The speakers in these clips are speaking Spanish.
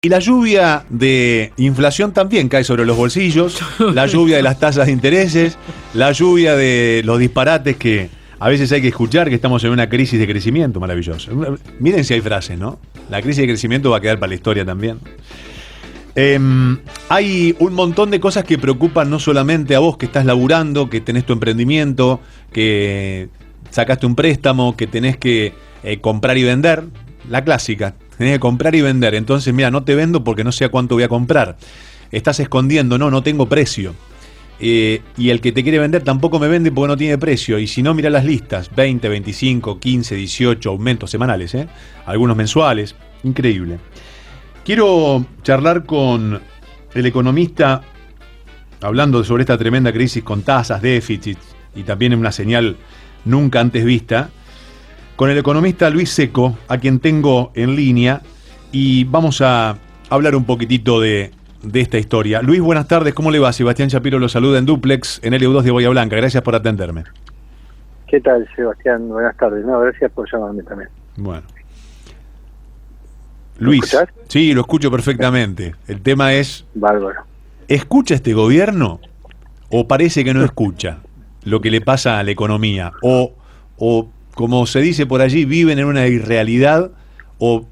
Y la lluvia de inflación también cae sobre los bolsillos, la lluvia de las tasas de intereses, la lluvia de los disparates que a veces hay que escuchar, que estamos en una crisis de crecimiento, maravilloso. Miren si hay frases, ¿no? La crisis de crecimiento va a quedar para la historia también. Hay un montón de cosas que preocupan no solamente a vos que estás laburando, que tenés tu emprendimiento, que sacaste un préstamo, que tenés que comprar y vender, la clásica. Tenés que comprar y vender. Entonces, mira, no te vendo porque no sé a cuánto voy a comprar. Estás escondiendo, no tengo precio. Y el que te quiere vender tampoco me vende porque no tiene precio. Y si no, mira las listas. 20, 25, 15, 18 aumentos semanales, algunos mensuales. Increíble. Quiero charlar con el economista, hablando sobre esta tremenda crisis con tasas, déficits y también en una señal nunca antes vista, con el economista Luis Secco, a quien tengo en línea, y vamos a hablar un poquitito de esta historia. Luis, buenas tardes, ¿cómo le va? Sebastián Shapiro lo saluda en Duplex, en LU2 de Bahía Blanca. Gracias por atenderme. ¿Qué tal, Sebastián? Buenas tardes. No, gracias por llamarme también. Bueno. Luis, ¿Lo escuchás? Sí, lo escucho perfectamente. El tema es, bárbaro. ¿escucha este gobierno o parece que no escucha lo que le pasa a la economía? O como se dice por allí, viven en una irrealidad o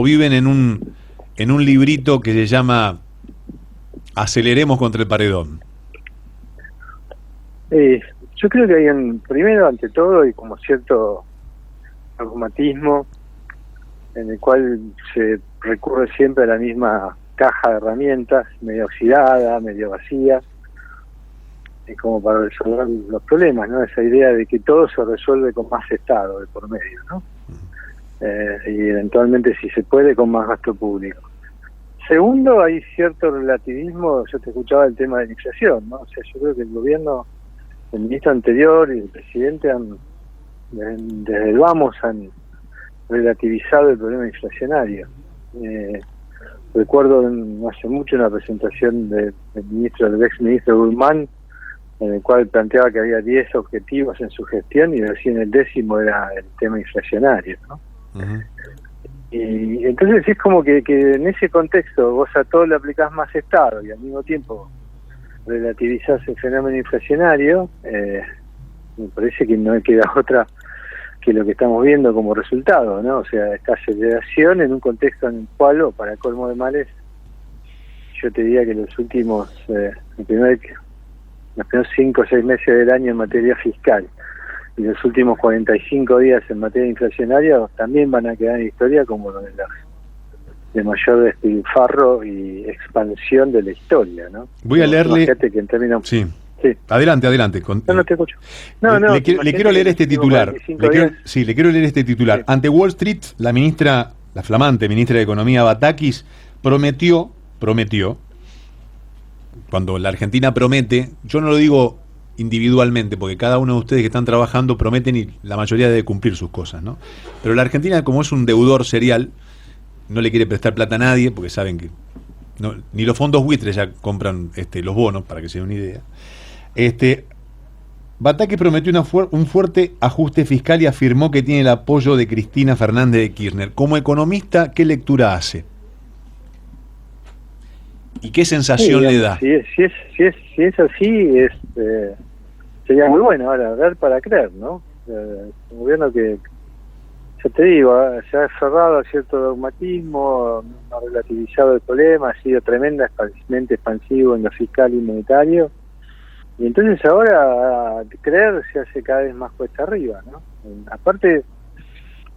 viven en un librito que se llama Aceleremos contra el paredón. Yo creo que hay primero, ante todo, y como cierto dogmatismo en el cual se recurre siempre a la misma caja de herramientas, medio oxidada, medio vacía, como para resolver los problemas, ¿no? Esa idea de que todo se resuelve con más Estado de por medio, ¿no? Y eventualmente, si se puede, con más gasto público. Segundo, hay cierto relativismo. Yo te escuchaba el tema de la inflación, ¿no? O sea, yo creo que el gobierno, el ministro anterior y el presidente desde el vamos han relativizado el problema inflacionario. Recuerdo no hace mucho una presentación del ex ministro Guzmán, en el cual planteaba que había 10 objetivos en su gestión y recién el 10º era el tema inflacionario, ¿no? Uh-huh. Y entonces es como que en ese contexto vos a todo le aplicás más Estado y al mismo tiempo relativizás el fenómeno inflacionario. Me parece que no queda otra que lo que estamos viendo como resultado, ¿no? O sea, esta aceleración en un contexto en el cual, o para colmo de males, yo te diría que los primeros 5 o 6 meses del año en materia fiscal y los últimos 45 días en materia inflacionaria también van a quedar en historia como los de mayor despilfarro y expansión de la historia, ¿no? Voy a leerle... Fíjate que en términos... Sí. Adelante. No te escucho. Le quiero leer este titular. Le quiero leer este titular. Sí. Ante Wall Street, la flamante ministra de Economía Batakis prometió, cuando la Argentina promete, yo no lo digo individualmente, porque cada uno de ustedes que están trabajando prometen y la mayoría debe cumplir sus cosas, ¿no? Pero la Argentina, como es un deudor serial, no le quiere prestar plata a nadie, porque saben que ni los fondos buitres ya compran los bonos, para que se den una idea. Batakis prometió un fuerte ajuste fiscal y afirmó que tiene el apoyo de Cristina Fernández de Kirchner. Como economista, ¿qué lectura hace? ¿Y qué sensación le da? Si es así, sería muy bueno. Ahora, ver para creer, ¿no? Un gobierno que, ya te digo, se ha aferrado a cierto dogmatismo, ha relativizado el problema, ha sido tremendamente expansivo en lo fiscal y monetario. Y entonces ahora creer se hace cada vez más cuesta arriba, ¿no? Aparte,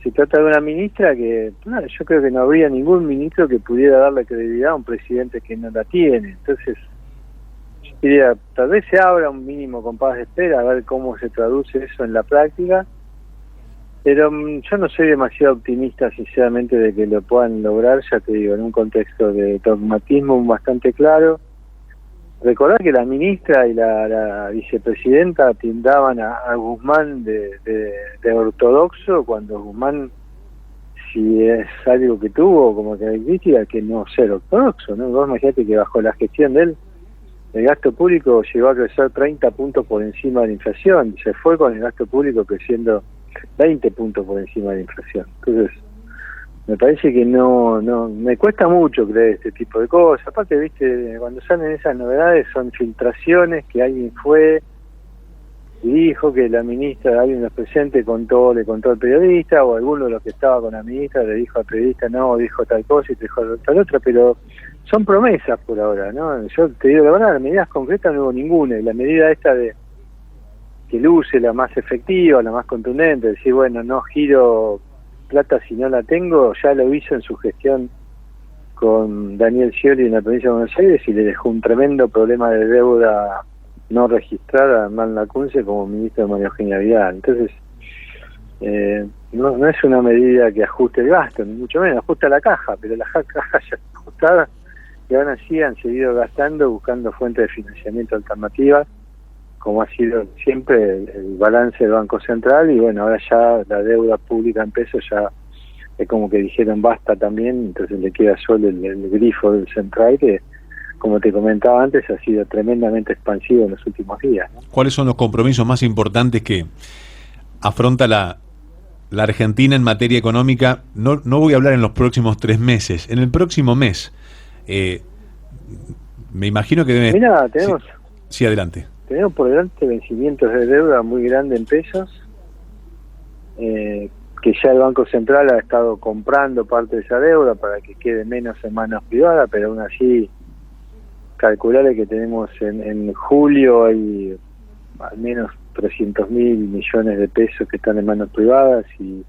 se trata de una ministra que, yo creo que no habría ningún ministro que pudiera darle credibilidad a un presidente que no la tiene. Entonces, yo diría, tal vez se abra un mínimo compás de espera a ver cómo se traduce eso en la práctica, pero yo no soy demasiado optimista, sinceramente, de que lo puedan lograr, ya te digo, en un contexto de dogmatismo bastante claro. Recordar que la ministra y la vicepresidenta tildaban a Guzmán de ortodoxo, cuando Guzmán, si es algo que tuvo como característica, que no ser ortodoxo, ¿no? Vos imagínate que bajo la gestión de él, el gasto público llegó a crecer 30 puntos por encima de la inflación, y se fue con el gasto público creciendo 20 puntos por encima de la inflación. Entonces, me parece que no, me cuesta mucho creer este tipo de cosas. Aparte, viste, cuando salen esas novedades son filtraciones que alguien fue y dijo que la ministra, alguien de los presentes le contó al periodista, o alguno de los que estaba con la ministra le dijo al periodista, no, dijo tal cosa y te dijo tal otra, pero son promesas por ahora, ¿no? Yo te digo la verdad, las medidas concretas no hubo ninguna, y la medida esta de que luce la más efectiva, la más contundente, decir, bueno, no giro plata si no la tengo, ya lo hizo en su gestión con Daniel Scioli en la provincia de Buenos Aires y le dejó un tremendo problema de deuda no registrada a Hernán Lacunce como ministro de María Eugenia Vidal. Entonces, no es una medida que ajuste el gasto, ni mucho menos, ajusta la caja, pero la caja ya está ajustada y aún así han seguido gastando, buscando fuentes de financiamiento alternativas, como ha sido siempre el balance del Banco Central, y bueno, ahora ya la deuda pública en pesos ya es como que dijeron basta también, entonces le queda solo el grifo del Central, que como te comentaba antes ha sido tremendamente expansivo en los últimos días, ¿no? ¿Cuáles son los compromisos más importantes que afronta la Argentina en materia económica? No voy a hablar en los próximos 3 meses, en el próximo mes. Me imagino que debe... Mira, tenemos... Sí, adelante. Tenemos por delante vencimientos de deuda muy grandes en pesos, que ya el Banco Central ha estado comprando parte de esa deuda para que quede menos en manos privadas, pero aún así calcularle que tenemos en julio hay al menos 300.000 millones de pesos que están en manos privadas y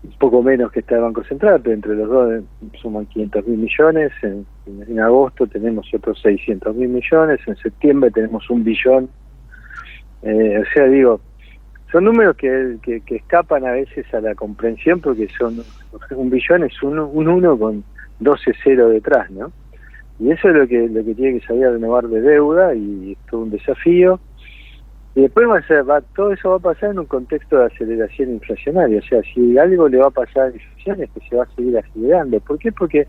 un poco menos que está el Banco Central, pero entre los dos suman 500.000 millones. En agosto tenemos otros 600.000 millones, en septiembre tenemos 1 billón. O sea, digo, son números que escapan a veces a la comprensión, porque son 1 billón es un 1 con 12 ceros detrás, ¿no? Y eso es lo que tiene que salir a renovar de deuda, y es todo un desafío. Y después todo eso va a pasar en un contexto de aceleración inflacionaria. O sea, si algo le va a pasar a la inflación es que se va a seguir acelerando. ¿Por qué? Porque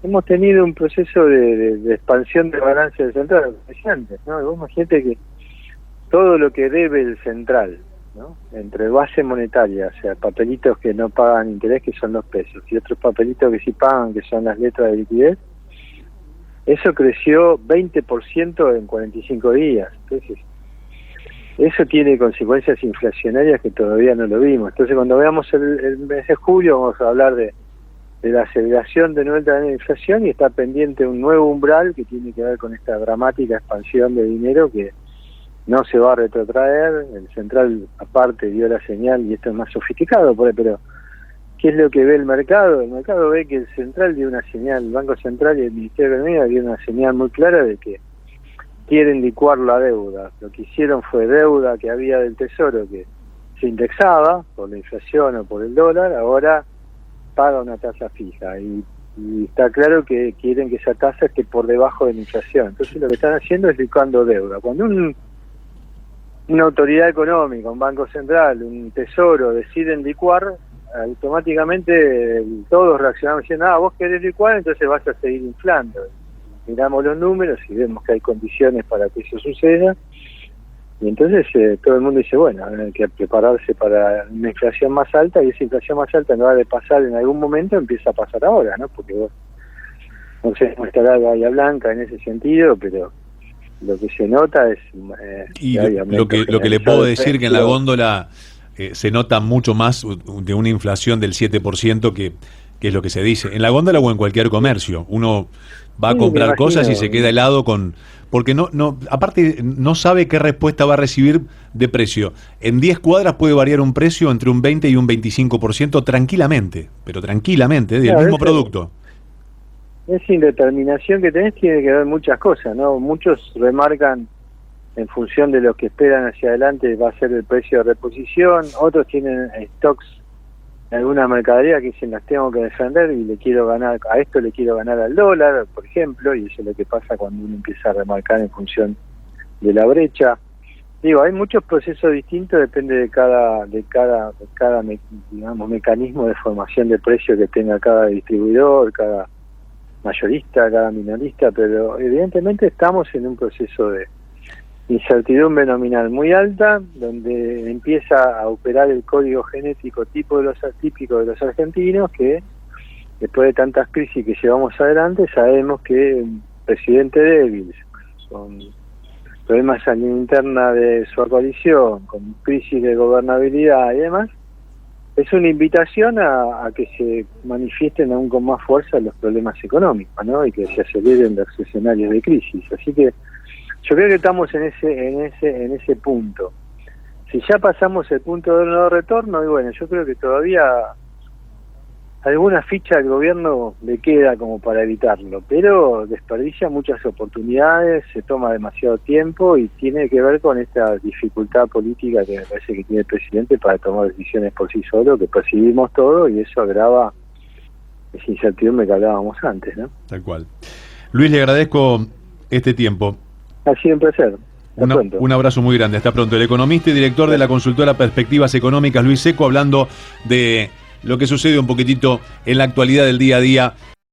hemos tenido un proceso de expansión de balance del central, antes, ¿no? Y vos imagínate que todo lo que debe el central, ¿no? Entre base monetaria, o sea, papelitos que no pagan interés, que son los pesos, y otros papelitos que sí pagan, que son las letras de liquidez, eso creció 20% en 45 días. Entonces, eso tiene consecuencias inflacionarias que todavía no lo vimos. Entonces, cuando veamos el mes de julio, vamos a hablar de la aceleración de nuevo de la inflación, y está pendiente un nuevo umbral que tiene que ver con esta dramática expansión de dinero que no se va a retrotraer. El central, aparte, dio la señal, y esto es más sofisticado, pero ¿qué es lo que ve el mercado? El mercado ve que el central dio una señal, el Banco Central y el Ministerio de Economía dio una señal muy clara de que quieren licuar la deuda. Lo que hicieron fue deuda que había del Tesoro que se indexaba por la inflación o por el dólar, ahora paga una tasa fija, y está claro que quieren que esa tasa esté por debajo de la inflación. Entonces lo que están haciendo es licuando deuda. Cuando una autoridad económica, un banco central, un tesoro deciden licuar, automáticamente todos reaccionamos diciendo, vos querés licuar, entonces vas a seguir inflando. Miramos los números y vemos que hay condiciones para que eso suceda, y entonces todo el mundo dice, bueno, hay que prepararse para una inflación más alta, y esa inflación más alta, en lugar de pasar en algún momento, empieza a pasar ahora, ¿no? Porque vos, no sé cómo estará Bahía Blanca en ese sentido, pero lo que se nota es... y lo que le puedo decir que en la góndola se nota mucho más de una inflación del 7% que es lo que se dice. En la góndola o en cualquier comercio, uno va a comprar cosas y se queda helado porque aparte no sabe qué respuesta va a recibir de precio. En 10 cuadras puede variar un precio entre un 20 y un 25% tranquilamente, pero tranquilamente, del mismo producto. Esa indeterminación que tenés tiene que ver muchas cosas, ¿no? Muchos remarcan en función de lo que esperan hacia adelante va a ser el precio de reposición, otros tienen stocks en alguna mercadería que dicen las tengo que defender y le quiero ganar, a esto le quiero ganar al dólar, por ejemplo, y eso es lo que pasa cuando uno empieza a remarcar en función de la brecha. Digo, hay muchos procesos distintos, depende de cada digamos, mecanismo de formación de precio que tenga cada distribuidor, cada mayorista, cada minorista, pero evidentemente estamos en un proceso de incertidumbre nominal muy alta, donde empieza a operar el código genético típico de los argentinos, que después de tantas crisis que llevamos adelante, sabemos que un presidente débil, con problemas a nivel interna de su coalición, con crisis de gobernabilidad y demás, es una invitación a que se manifiesten aún con más fuerza los problemas económicos, ¿no? Y que se aceleren los escenarios de crisis. Así que yo creo que estamos en ese punto. Si ya pasamos el punto del no retorno, y bueno, yo creo que todavía alguna ficha al gobierno le queda como para evitarlo, pero desperdicia muchas oportunidades, se toma demasiado tiempo y tiene que ver con esta dificultad política que me parece que tiene el presidente para tomar decisiones por sí solo, que percibimos todo, y eso agrava esa incertidumbre que hablábamos antes, ¿no? Tal cual. Luis, le agradezco este tiempo. Ha sido un placer. Un abrazo muy grande. Hasta pronto. El economista y director de la consultora Perspectivas Económicas, Luis Secco, hablando de lo que sucede un poquitito en la actualidad del día a día